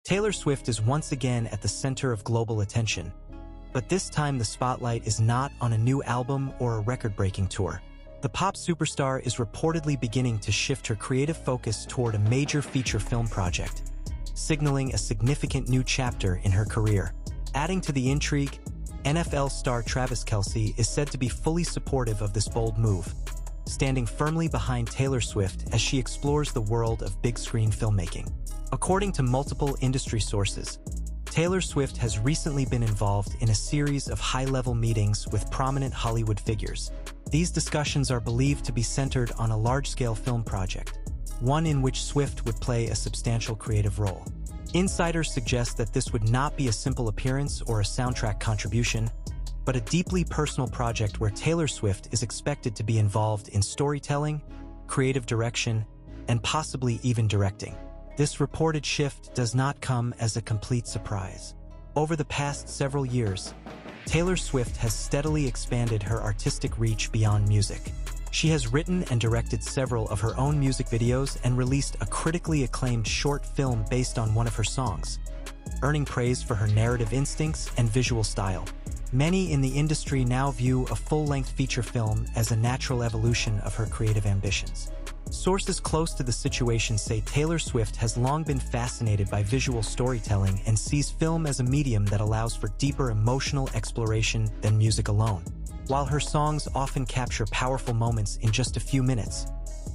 Taylor Swift is once again at the center of global attention, but this time the spotlight is not on a new album or a record-breaking tour. The pop superstar is reportedly beginning to shift her creative focus toward a major feature film project, signaling a significant new chapter in her career. Adding to the intrigue, NFL star Travis Kelce is said to be fully supportive of this bold move, standing firmly behind Taylor Swift as she explores the world of big-screen filmmaking. According to multiple industry sources, Taylor Swift has recently been involved in a series of high-level meetings with prominent Hollywood figures. These discussions are believed to be centered on a large-scale film project, one in which Swift would play a substantial creative role. Insiders suggest that this would not be a simple appearance or a soundtrack contribution, but a deeply personal project where Taylor Swift is expected to be involved in storytelling, creative direction, and possibly even directing. This reported shift does not come as a complete surprise. Over the past several years, Taylor Swift has steadily expanded her artistic reach beyond music. She has written and directed several of her own music videos and released a critically acclaimed short film based on one of her songs, earning praise for her narrative instincts and visual style. Many in the industry now view a full-length feature film as a natural evolution of her creative ambitions. Sources close to the situation say Taylor Swift has long been fascinated by visual storytelling and sees film as a medium that allows for deeper emotional exploration than music alone. While her songs often capture powerful moments in just a few minutes,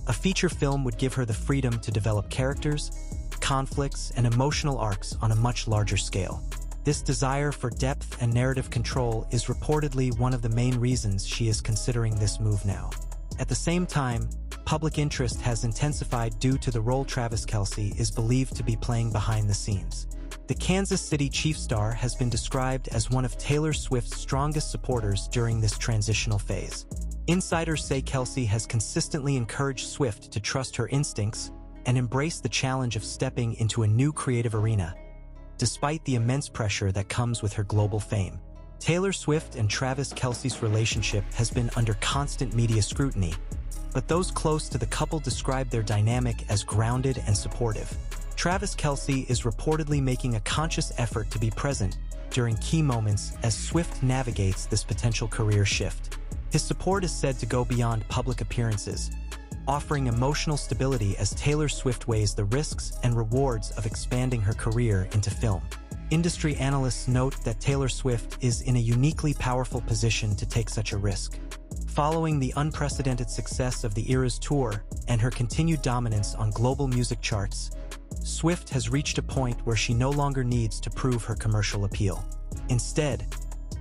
a feature film would give her the freedom to develop characters, conflicts, and emotional arcs on a much larger scale. This desire for depth and narrative control is reportedly one of the main reasons she is considering this move now. At the same time, public interest has intensified due to the role Travis Kelce is believed to be playing behind the scenes. The Kansas City Chiefs star has been described as one of Taylor Swift's strongest supporters during this transitional phase. Insiders say Kelce has consistently encouraged Swift to trust her instincts and embrace the challenge of stepping into a new creative arena, despite the immense pressure that comes with her global fame. Taylor Swift and Travis Kelce's relationship has been under constant media scrutiny, but those close to the couple describe their dynamic as grounded and supportive. Travis Kelce is reportedly making a conscious effort to be present during key moments as Swift navigates this potential career shift. His support is said to go beyond public appearances, offering emotional stability as Taylor Swift weighs the risks and rewards of expanding her career into film. Industry analysts note that Taylor Swift is in a uniquely powerful position to take such a risk. Following the unprecedented success of the Eras Tour and her continued dominance on global music charts, Swift has reached a point where she no longer needs to prove her commercial appeal. Instead,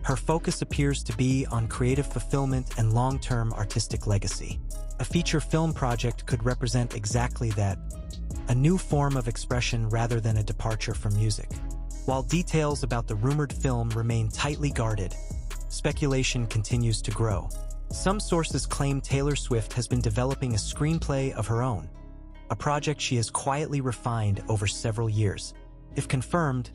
her focus appears to be on creative fulfillment and long-term artistic legacy. A feature film project could represent exactly that, a new form of expression rather than a departure from music. While details about the rumored film remain tightly guarded, speculation continues to grow. Some sources claim Taylor Swift has been developing a screenplay of her own, a project she has quietly refined over several years. If confirmed,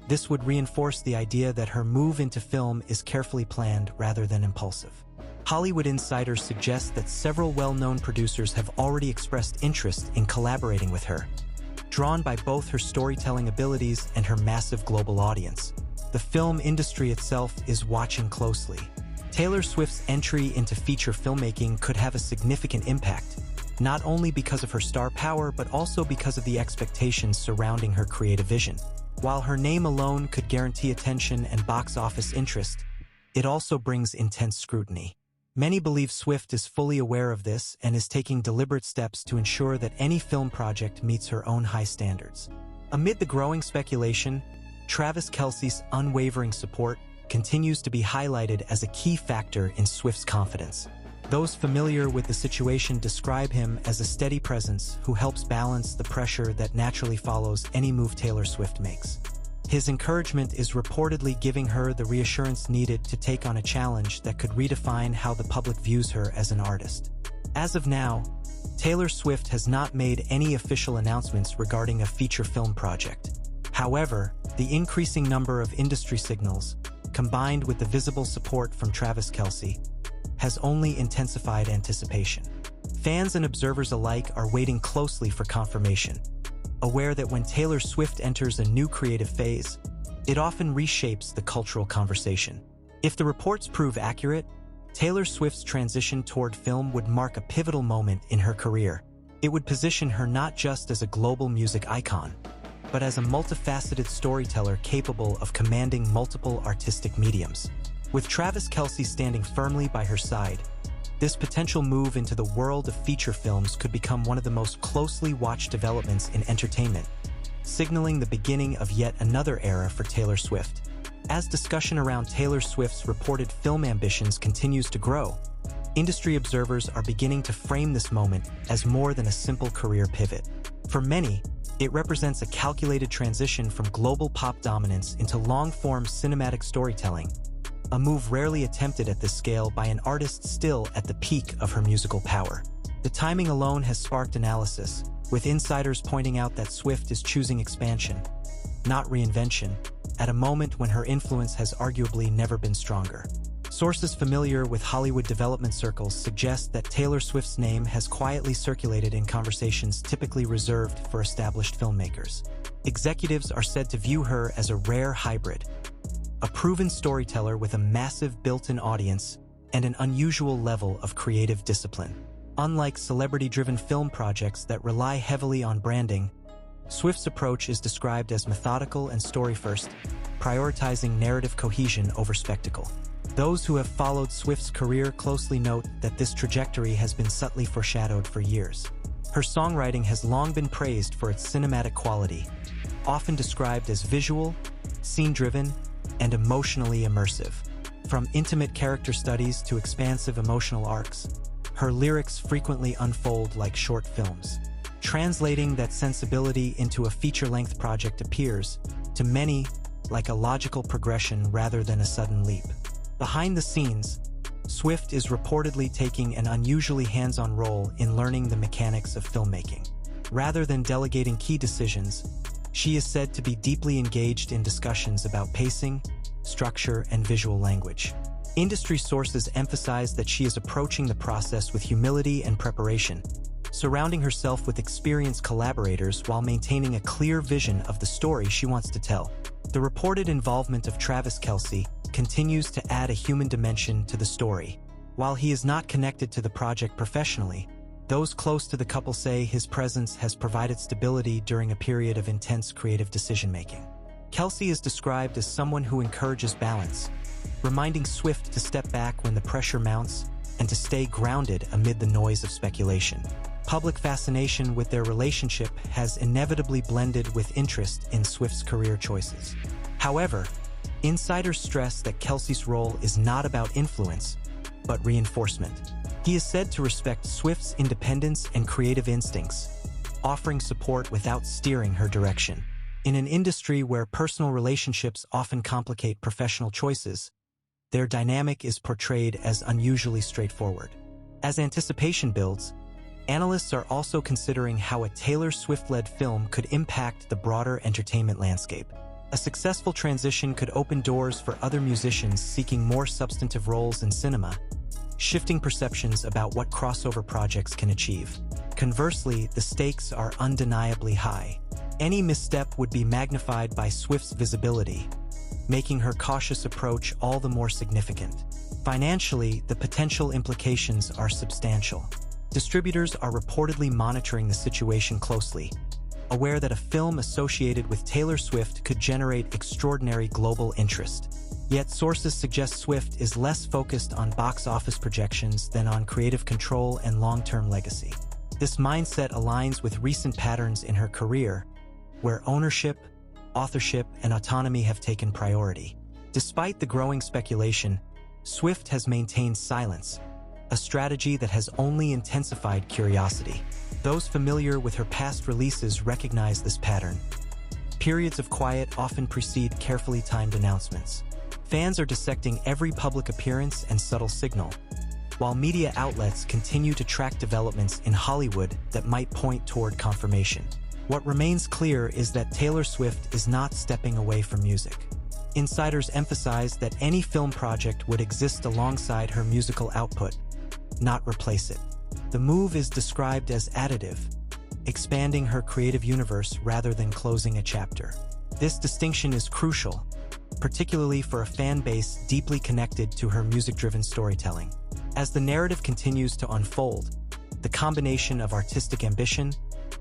this would reinforce the idea that her move into film is carefully planned rather than impulsive. Hollywood insiders suggest that several well-known producers have already expressed interest in collaborating with her, drawn by both her storytelling abilities and her massive global audience. The film industry itself is watching closely. Taylor Swift's entry into feature filmmaking could have a significant impact, not only because of her star power but also because of the expectations surrounding her creative vision. While her name alone could guarantee attention and box office interest, it also brings intense scrutiny. Many believe Swift is fully aware of this and is taking deliberate steps to ensure that any film project meets her own high standards. Amid the growing speculation, Travis Kelce's unwavering support continues to be highlighted as a key factor in Swift's confidence. Those familiar with the situation describe him as a steady presence who helps balance the pressure that naturally follows any move Taylor Swift makes. His encouragement is reportedly giving her the reassurance needed to take on a challenge that could redefine how the public views her as an artist. As of now, Taylor Swift has not made any official announcements regarding a feature film project. However, the increasing number of industry signals, combined with the visible support from Travis Kelce, has only intensified anticipation. Fans and observers alike are waiting closely for confirmation. aware that when Taylor Swift enters a new creative phase, it often reshapes the cultural conversation. If the reports prove accurate, Taylor Swift's transition toward film would mark a pivotal moment in her career. It would position her not just as a global music icon, but as a multifaceted storyteller capable of commanding multiple artistic mediums. With Travis Kelce standing firmly by her side, this potential move into the world of feature films could become one of the most closely watched developments in entertainment, signaling the beginning of yet another era for Taylor Swift. As discussion around Taylor Swift's reported film ambitions continues to grow, industry observers are beginning to frame this moment as more than a simple career pivot. For many, it represents a calculated transition from global pop dominance into long-form cinematic storytelling, a move rarely attempted at this scale by an artist still at the peak of her musical power. The timing alone has sparked analysis, with insiders pointing out that Swift is choosing expansion, not reinvention, at a moment when her influence has arguably never been stronger. Sources familiar with Hollywood development circles suggest that Taylor Swift's name has quietly circulated in conversations typically reserved for established filmmakers. Executives are said to view her as a rare hybrid, a proven storyteller with a massive built-in audience and an unusual level of creative discipline. Unlike celebrity-driven film projects that rely heavily on branding, Swift's approach is described as methodical and story-first, prioritizing narrative cohesion over spectacle. Those who have followed Swift's career closely note that this trajectory has been subtly foreshadowed for years. Her songwriting has long been praised for its cinematic quality, often described as visual, scene-driven, and emotionally immersive. From intimate character studies to expansive emotional arcs, her lyrics frequently unfold like short films. Translating that sensibility into a feature-length project appears, to many, like a logical progression rather than a sudden leap. Behind the scenes, Swift is reportedly taking an unusually hands-on role in learning the mechanics of filmmaking. Rather than delegating key decisions, she is said to be deeply engaged in discussions about pacing, structure, and visual language. Industry sources emphasize that she is approaching the process with humility and preparation, surrounding herself with experienced collaborators while maintaining a clear vision of the story she wants to tell. The reported involvement of Travis Kelce continues to add a human dimension to the story. While he is not connected to the project professionally, those close to the couple say his presence has provided stability during a period of intense creative decision-making. Kelce is described as someone who encourages balance, reminding Swift to step back when the pressure mounts and to stay grounded amid the noise of speculation. Public fascination with their relationship has inevitably blended with interest in Swift's career choices. However, insiders stress that Kelce's role is not about influence, but reinforcement. He is said to respect Swift's independence and creative instincts, offering support without steering her direction. In an industry where personal relationships often complicate professional choices, their dynamic is portrayed as unusually straightforward. As anticipation builds, analysts are also considering how a Taylor Swift-led film could impact the broader entertainment landscape. A successful transition could open doors for other musicians seeking more substantive roles in cinema, shifting perceptions about what crossover projects can achieve. Conversely, the stakes are undeniably high. Any misstep would be magnified by Swift's visibility, making her cautious approach all the more significant. Financially, the potential implications are substantial. Distributors are reportedly monitoring the situation closely, aware that a film associated with Taylor Swift could generate extraordinary global interest. Yet sources suggest Swift is less focused on box office projections than on creative control and long-term legacy. This mindset aligns with recent patterns in her career, where ownership, authorship, and autonomy have taken priority. Despite the growing speculation, Swift has maintained silence, a strategy that has only intensified curiosity. Those familiar with her past releases recognize this pattern. Periods of quiet often precede carefully timed announcements. Fans are dissecting every public appearance and subtle signal, while media outlets continue to track developments in Hollywood that might point toward confirmation. What remains clear is that Taylor Swift is not stepping away from music. Insiders emphasize that any film project would exist alongside her musical output, not replace it. The move is described as additive, expanding her creative universe rather than closing a chapter. This distinction is crucial, particularly for a fan base deeply connected to her music-driven storytelling. As the narrative continues to unfold, the combination of artistic ambition,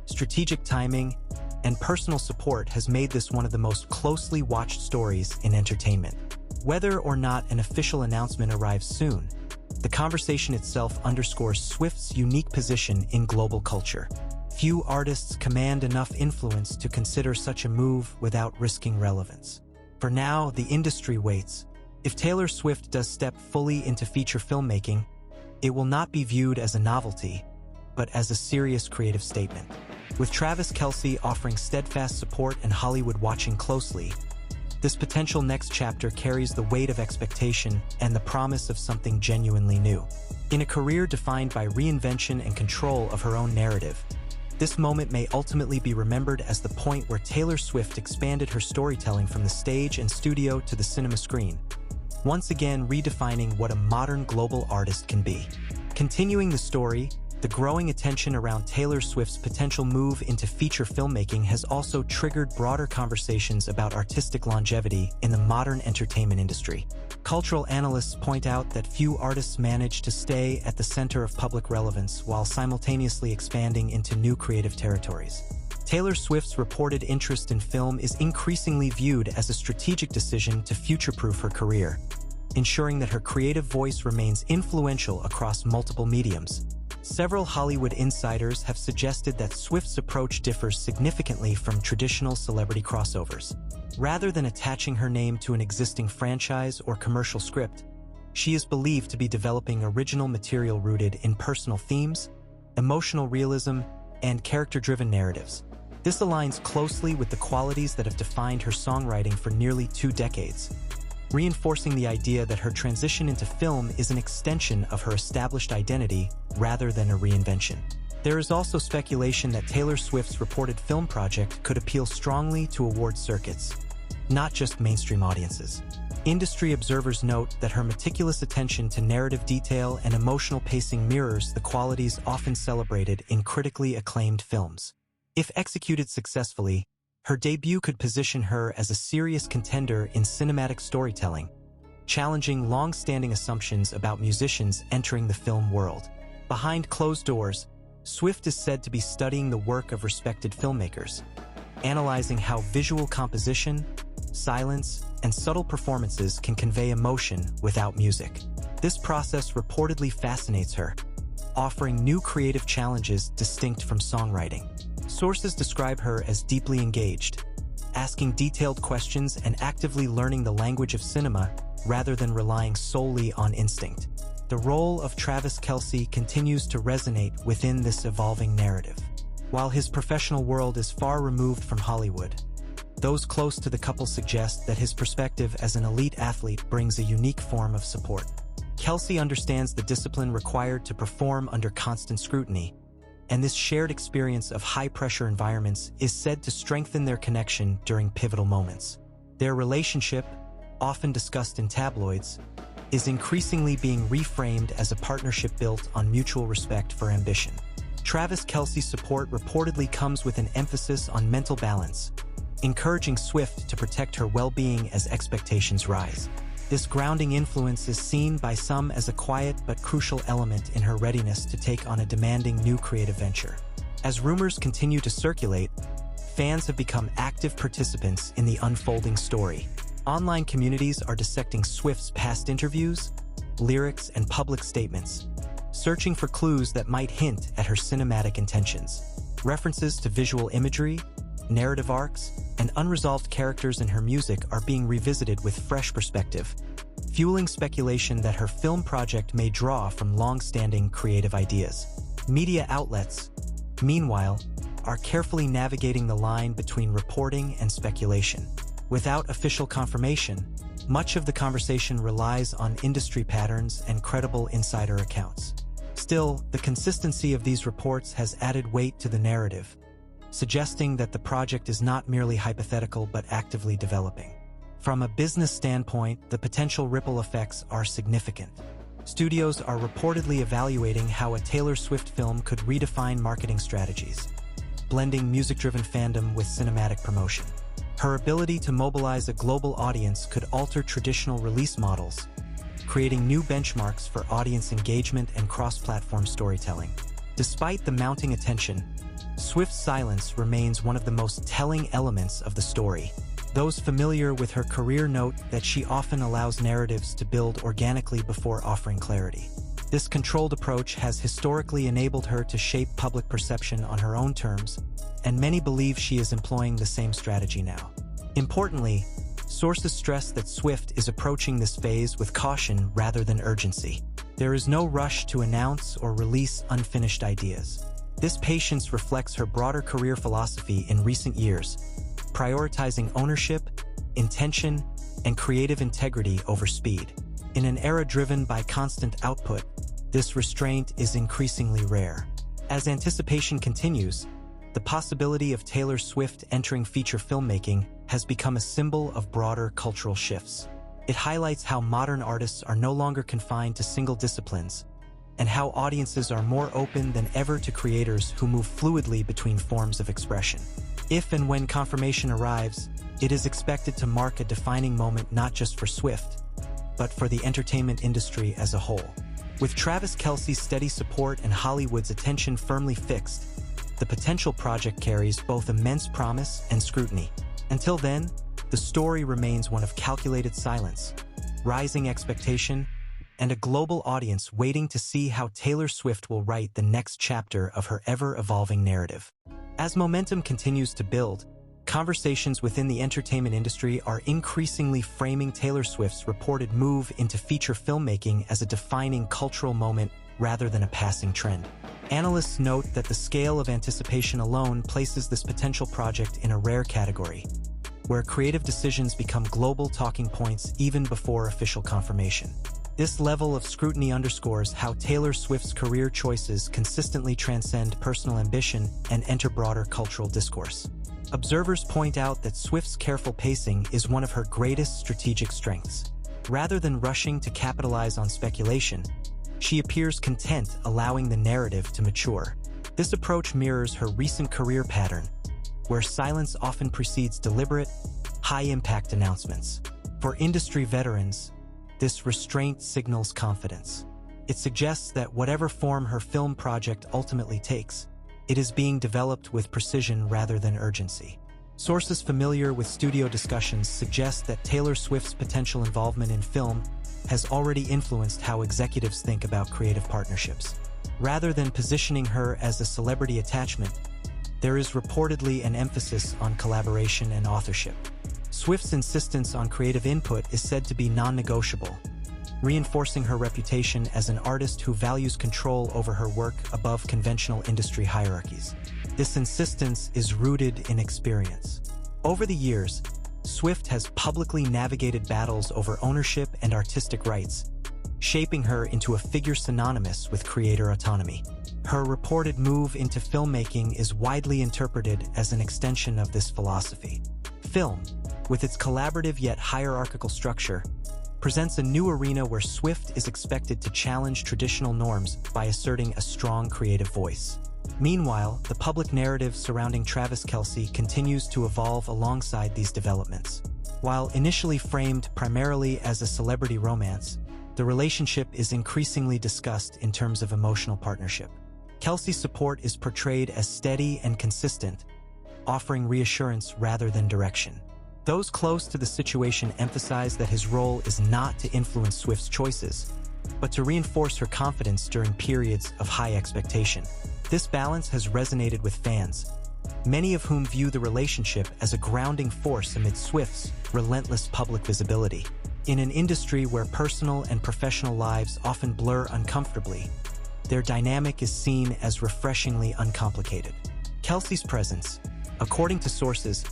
strategic timing, and personal support has made this one of the most closely watched stories in entertainment. Whether or not an official announcement arrives soon, the conversation itself underscores Swift's unique position in global culture. Few artists command enough influence to consider such a move without risking relevance. For now, the industry waits. If Taylor Swift does step fully into feature filmmaking, it will not be viewed as a novelty, but as a serious creative statement. With Travis Kelce offering steadfast support and Hollywood watching closely, this potential next chapter carries the weight of expectation and the promise of something genuinely new. In a career defined by reinvention and control of her own narrative, this moment may ultimately be remembered as the point where Taylor Swift expanded her storytelling from the stage and studio to the cinema screen, once again redefining what a modern global artist can be. Continuing the story, the growing attention around Taylor Swift's potential move into feature filmmaking has also triggered broader conversations about artistic longevity in the modern entertainment industry. Cultural analysts point out that few artists manage to stay at the center of public relevance while simultaneously expanding into new creative territories. Taylor Swift's reported interest in film is increasingly viewed as a strategic decision to future-proof her career, ensuring that her creative voice remains influential across multiple mediums. Several Hollywood insiders have suggested that Swift's approach differs significantly from traditional celebrity crossovers. Rather than attaching her name to an existing franchise or commercial script, she is believed to be developing original material rooted in personal themes, emotional realism, and character-driven narratives. This aligns closely with the qualities that have defined her songwriting for nearly 2 decades, reinforcing the idea that her transition into film is an extension of her established identity rather than a reinvention. There is also speculation that Taylor Swift's reported film project could appeal strongly to award circuits, not just mainstream audiences. Industry observers note that her meticulous attention to narrative detail and emotional pacing mirrors the qualities often celebrated in critically acclaimed films. If executed successfully, her debut could position her as a serious contender in cinematic storytelling, challenging long-standing assumptions about musicians entering the film world. Behind closed doors, Swift is said to be studying the work of respected filmmakers, analyzing how visual composition, silence, and subtle performances can convey emotion without music. This process reportedly fascinates her, offering new creative challenges distinct from songwriting. Sources describe her as deeply engaged, asking detailed questions and actively learning the language of cinema rather than relying solely on instinct. The role of Travis Kelce continues to resonate within this evolving narrative. While his professional world is far removed from Hollywood, those close to the couple suggest that his perspective as an elite athlete brings a unique form of support. Kelce understands the discipline required to perform under constant scrutiny, and this shared experience of high-pressure environments is said to strengthen their connection during pivotal moments. Their relationship, often discussed in tabloids, is increasingly being reframed as a partnership built on mutual respect for ambition. Travis Kelce's support reportedly comes with an emphasis on mental balance, encouraging Swift to protect her well-being as expectations rise. This grounding influence is seen by some as a quiet but crucial element in her readiness to take on a demanding new creative venture. As rumors continue to circulate, fans have become active participants in the unfolding story. Online communities are dissecting Swift's past interviews, lyrics, and public statements, searching for clues that might hint at her cinematic intentions. References to visual imagery, narrative arcs, and unresolved characters in her music are being revisited with fresh perspective, fueling speculation that her film project may draw from long-standing creative ideas. Media outlets, meanwhile, are carefully navigating the line between reporting and speculation. Without official confirmation, much of the conversation relies on industry patterns and credible insider accounts. Still, the consistency of these reports has added weight to the narrative, suggesting that the project is not merely hypothetical but actively developing. From a business standpoint, the potential ripple effects are significant. Studios are reportedly evaluating how a Taylor Swift film could redefine marketing strategies, blending music-driven fandom with cinematic promotion. Her ability to mobilize a global audience could alter traditional release models, creating new benchmarks for audience engagement and cross-platform storytelling. Despite the mounting attention, Swift's silence remains one of the most telling elements of the story. Those familiar with her career note that she often allows narratives to build organically before offering clarity. This controlled approach has historically enabled her to shape public perception on her own terms, and many believe she is employing the same strategy now. Importantly, sources stress that Swift is approaching this phase with caution rather than urgency. There is no rush to announce or release unfinished ideas. This patience reflects her broader career philosophy in recent years, prioritizing ownership, intention, and creative integrity over speed. In an era driven by constant output, this restraint is increasingly rare. As anticipation continues, the possibility of Taylor Swift entering feature filmmaking has become a symbol of broader cultural shifts. It highlights how modern artists are no longer confined to single disciplines, and how audiences are more open than ever to creators who move fluidly between forms of expression. If and when confirmation arrives, it is expected to mark a defining moment not just for Swift, but for the entertainment industry as a whole. With Travis Kelce's steady support and HOLLYBUZZ's attention firmly fixed, the potential project carries both immense promise and scrutiny. Until then, the story remains one of calculated silence, rising expectation, and a global audience waiting to see how Taylor Swift will write the next chapter of her ever-evolving narrative. As momentum continues to build, conversations within the entertainment industry are increasingly framing Taylor Swift's reported move into feature filmmaking as a defining cultural moment rather than a passing trend. Analysts note that the scale of anticipation alone places this potential project in a rare category, where creative decisions become global talking points even before official confirmation. This level of scrutiny underscores how Taylor Swift's career choices consistently transcend personal ambition and enter broader cultural discourse. Observers point out that Swift's careful pacing is one of her greatest strategic strengths. Rather than rushing to capitalize on speculation, she appears content allowing the narrative to mature. This approach mirrors her recent career pattern, where silence often precedes deliberate, high-impact announcements. For industry veterans, this restraint signals confidence. It suggests that whatever form her film project ultimately takes, it is being developed with precision rather than urgency. Sources familiar with studio discussions suggest that Taylor Swift's potential involvement in film has already influenced how executives think about creative partnerships. Rather than positioning her as a celebrity attachment, there is reportedly an emphasis on collaboration and authorship. Swift's insistence on creative input is said to be non-negotiable, reinforcing her reputation as an artist who values control over her work above conventional industry hierarchies. This insistence is rooted in experience. Over the years, Swift has publicly navigated battles over ownership and artistic rights, shaping her into a figure synonymous with creator autonomy. Her reported move into filmmaking is widely interpreted as an extension of this philosophy. Film, with its collaborative yet hierarchical structure, presents a new arena where Swift is expected to challenge traditional norms by asserting a strong creative voice. Meanwhile, the public narrative surrounding Travis Kelce continues to evolve alongside these developments. While initially framed primarily as a celebrity romance, the relationship is increasingly discussed in terms of emotional partnership. Kelce's support is portrayed as steady and consistent, offering reassurance rather than direction. Those close to the situation emphasize that his role is not to influence Swift's choices, but to reinforce her confidence during periods of high expectation. This balance has resonated with fans, many of whom view the relationship as a grounding force amid Swift's relentless public visibility. In an industry where personal and professional lives often blur uncomfortably, their dynamic is seen as refreshingly uncomplicated. Kelce's presence, according to sources,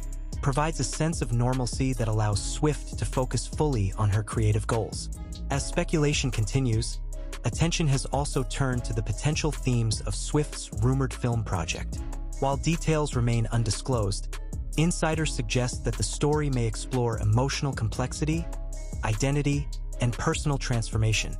provides a sense of normalcy that allows Swift to focus fully on her creative goals. As speculation continues, attention has also turned to the potential themes of Swift's rumored film project. While details remain undisclosed, insiders suggest that the story may explore emotional complexity, identity, and personal transformation,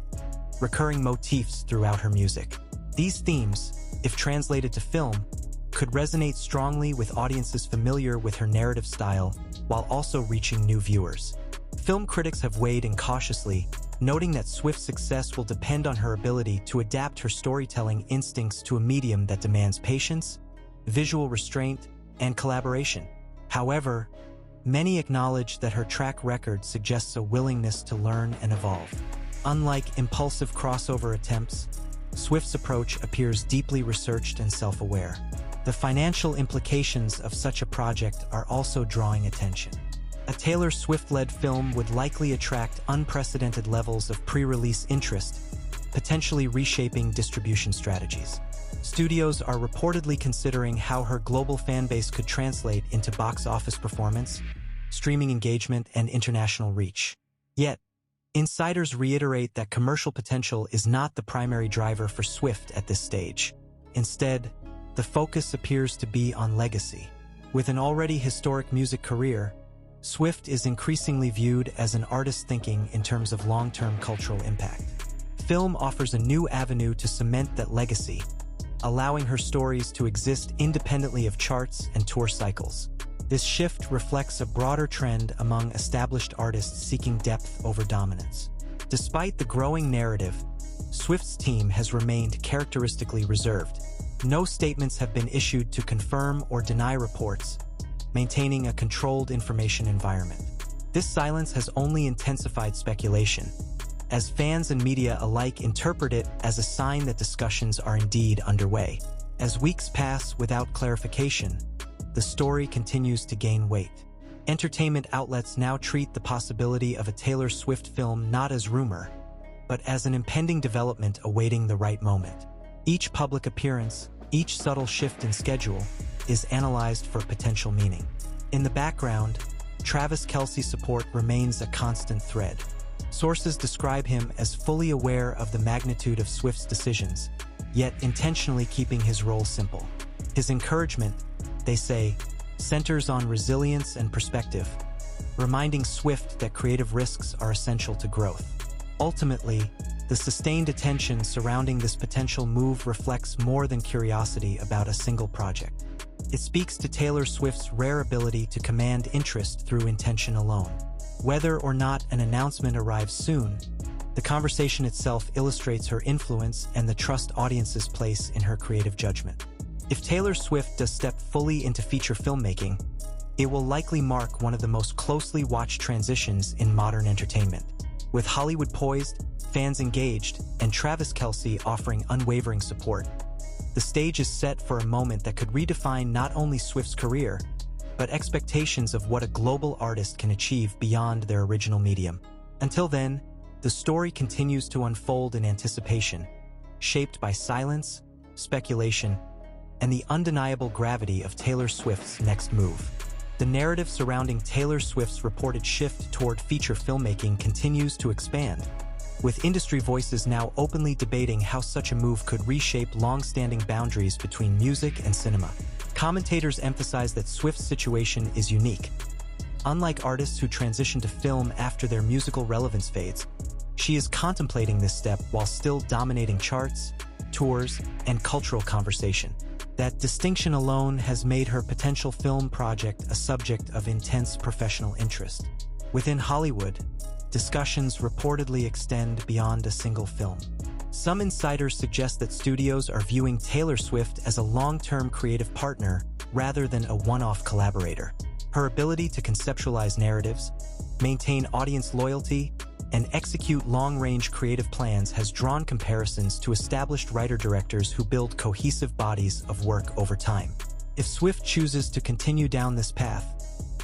recurring motifs throughout her music. These themes, if translated to film, could resonate strongly with audiences familiar with her narrative style while also reaching new viewers. Film critics have weighed in cautiously, noting that Swift's success will depend on her ability to adapt her storytelling instincts to a medium that demands patience, visual restraint, and collaboration. However, many acknowledge that her track record suggests a willingness to learn and evolve. Unlike impulsive crossover attempts, Swift's approach appears deeply researched and self-aware. The financial implications of such a project are also drawing attention. A Taylor Swift-led film would likely attract unprecedented levels of pre-release interest, potentially reshaping distribution strategies. Studios are reportedly considering how her global fanbase could translate into box office performance, streaming engagement, and international reach. Yet, insiders reiterate that commercial potential is not the primary driver for Swift at this stage. Instead, the focus appears to be on legacy. With an already historic music career, Swift is increasingly viewed as an artist thinking in terms of long-term cultural impact. Film offers a new avenue to cement that legacy, allowing her stories to exist independently of charts and tour cycles. This shift reflects a broader trend among established artists seeking depth over dominance. Despite the growing narrative, Swift's team has remained characteristically reserved. No statements have been issued to confirm or deny reports, maintaining a controlled information environment. This silence has only intensified speculation, as fans and media alike interpret it as a sign that discussions are indeed underway. As weeks pass without clarification, the story continues to gain weight. Entertainment outlets now treat the possibility of a Taylor Swift film not as rumor, but as an impending development awaiting the right moment. Each public appearance, each subtle shift in schedule, is analyzed for potential meaning. In the background, Travis Kelce's support remains a constant thread. Sources describe him as fully aware of the magnitude of Swift's decisions, yet intentionally keeping his role simple. His encouragement, they say, centers on resilience and perspective, reminding Swift that creative risks are essential to growth. Ultimately, the sustained attention surrounding this potential move reflects more than curiosity about a single project. It speaks to Taylor Swift's rare ability to command interest through intention alone. Whether or not an announcement arrives soon, the conversation itself illustrates her influence and the trust audiences place in her creative judgment. If Taylor Swift does step fully into feature filmmaking, it will likely mark one of the most closely watched transitions in modern entertainment. With Hollywood poised, fans engaged, and Travis Kelce offering unwavering support, the stage is set for a moment that could redefine not only Swift's career, but expectations of what a global artist can achieve beyond their original medium. Until then, the story continues to unfold in anticipation, shaped by silence, speculation, and the undeniable gravity of Taylor Swift's next move. The narrative surrounding Taylor Swift's reported shift toward feature filmmaking continues to expand, with industry voices now openly debating how such a move could reshape long-standing boundaries between music and cinema. Commentators emphasize that Swift's situation is unique. Unlike artists who transition to film after their musical relevance fades, she is contemplating this step while still dominating charts, tours, and cultural conversation. That distinction alone has made her potential film project a subject of intense professional interest. Within Hollywood, discussions reportedly extend beyond a single film. Some insiders suggest that studios are viewing Taylor Swift as a long-term creative partner rather than a one-off collaborator. Her ability to conceptualize narratives, maintain audience loyalty, and execute long-range creative plans has drawn comparisons to established writer-directors who build cohesive bodies of work over time. If Swift chooses to continue down this path,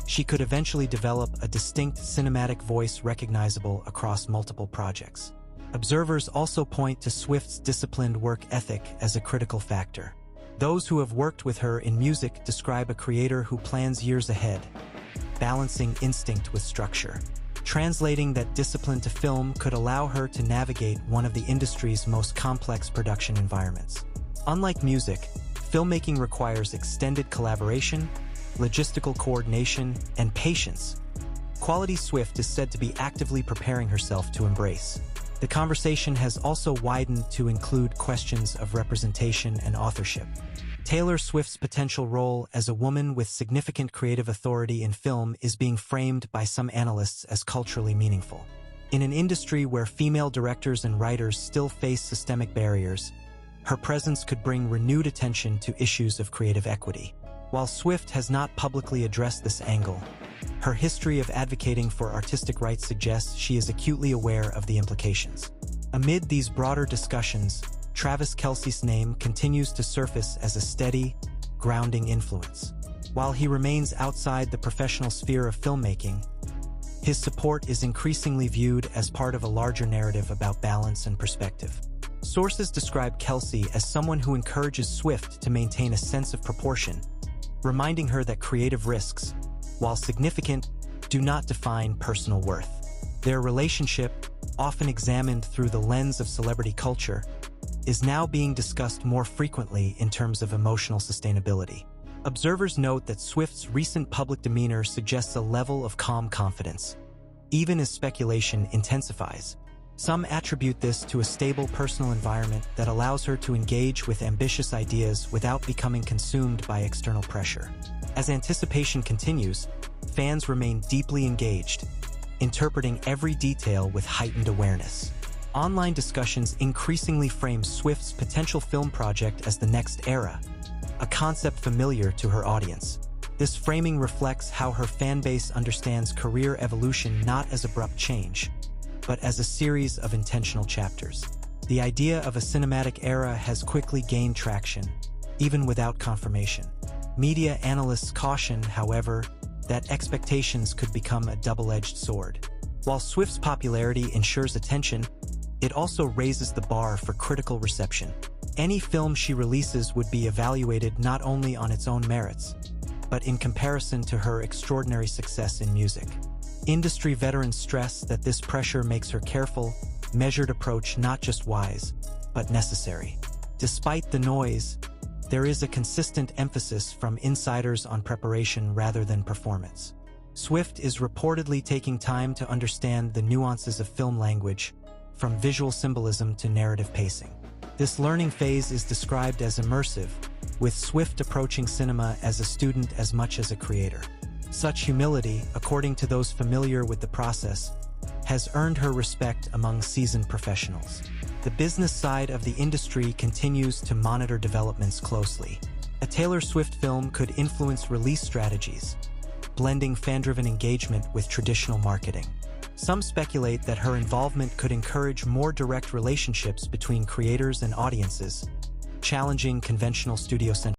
she could eventually develop a distinct cinematic voice recognizable across multiple projects. Observers also point to Swift's disciplined work ethic as a critical factor. Those who have worked with her in music describe a creator who plans years ahead, balancing instinct with structure. Translating that discipline to film could allow her to navigate one of the industry's most complex production environments. Unlike music, filmmaking requires extended collaboration, logistical coordination, and patience. Quality Swift is said to be actively preparing herself to embrace. The conversation has also widened to include questions of representation and authorship. Taylor Swift's potential role as a woman with significant creative authority in film is being framed by some analysts as culturally meaningful. In an industry where female directors and writers still face systemic barriers, her presence could bring renewed attention to issues of creative equity. While Swift has not publicly addressed this angle, her history of advocating for artistic rights suggests she is acutely aware of the implications. Amid these broader discussions, Travis Kelce's name continues to surface as a steady, grounding influence. While he remains outside the professional sphere of filmmaking, his support is increasingly viewed as part of a larger narrative about balance and perspective. Sources describe Kelce as someone who encourages Swift to maintain a sense of proportion, reminding her that creative risks, while significant, do not define personal worth. Their relationship, often examined through the lens of celebrity culture, is now being discussed more frequently in terms of emotional sustainability. Observers note that Swift's recent public demeanor suggests a level of calm confidence, even as speculation intensifies. Some attribute this to a stable personal environment that allows her to engage with ambitious ideas without becoming consumed by external pressure. As anticipation continues, fans remain deeply engaged, interpreting every detail with heightened awareness. Online discussions increasingly frame Swift's potential film project as the next era, a concept familiar to her audience. This framing reflects how her fanbase understands career evolution not as abrupt change, but as a series of intentional chapters. The idea of a cinematic era has quickly gained traction, even without confirmation. Media analysts caution, however, that expectations could become a double-edged sword. While Swift's popularity ensures attention, it also raises the bar for critical reception. Any film she releases would be evaluated not only on its own merits, but in comparison to her extraordinary success in music. Industry veterans stress that this pressure makes her careful, measured approach not just wise, but necessary. Despite the noise, there is a consistent emphasis from insiders on preparation rather than performance. Swift is reportedly taking time to understand the nuances of film language, from visual symbolism to narrative pacing. This learning phase is described as immersive, with Swift approaching cinema as a student as much as a creator. Such humility, according to those familiar with the process, has earned her respect among seasoned professionals. The business side of the industry continues to monitor developments closely. A Taylor Swift film could influence release strategies, blending fan-driven engagement with traditional marketing. Some speculate that her involvement could encourage more direct relationships between creators and audiences, challenging conventional studio-centric